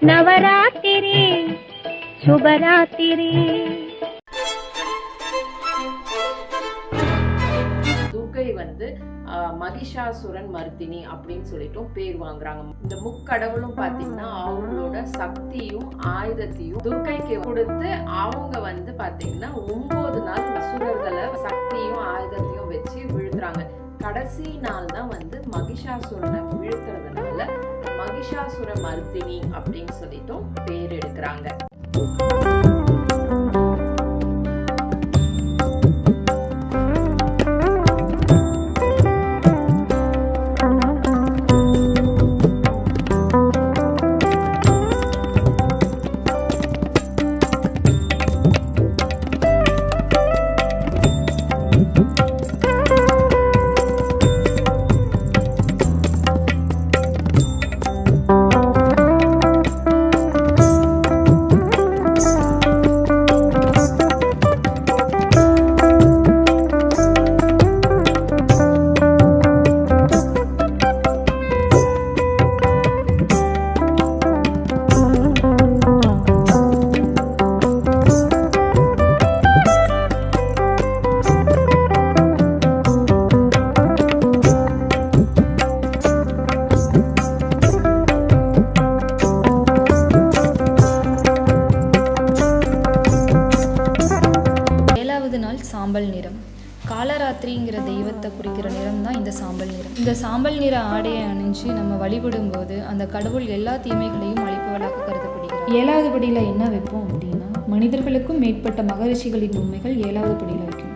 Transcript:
நவராத்திரி சுபராத்திரி. துர்கை மகிஷாசுரன் மர்த்தினி அப்படின்னு சொல்லிட்டும் பேர் வாங்குறாங்க. இந்த முக்கடவுளும் பாத்தீங்கன்னா அவங்களோட சக்தியும் ஆயுதத்தையும் துர்கைக்கு கொடுத்து அவங்க பாத்தீங்கன்னா 9 நாள் அசுரர்களை சக்தியும் ஆயுதத்தையும் வச்சு விழுத்துறாங்க. கடைசி நாள் தான் மகிஷாசுரனை வீழ்த்துறதுனால மகிஷாசுர மர்த்தினி அப்படின்னு சொல்லிட்டும் பேர் எடுக்கிறாங்க. சாம்பல் நிறம். காலராத்திரிங்கிற தெய்வத்தை குறிக்கிற நிறம் தான் இந்த சாம்பல் நிறம். இந்த சாம்பல் நிற ஆடையை அணிஞ்சு நம்ம வழிபடும் போது அந்த கடவுள் எல்லா தீமைகளையும் அழிப்பவளாக கருதப்படுகிறார். 7வது படியில் என்ன வைப்போம் அப்படின்னா, மனிதர்களுக்கும் மேற்பட்ட மகரிஷிகளின் உண்மைகள் 7வது படியில் வைக்கும்.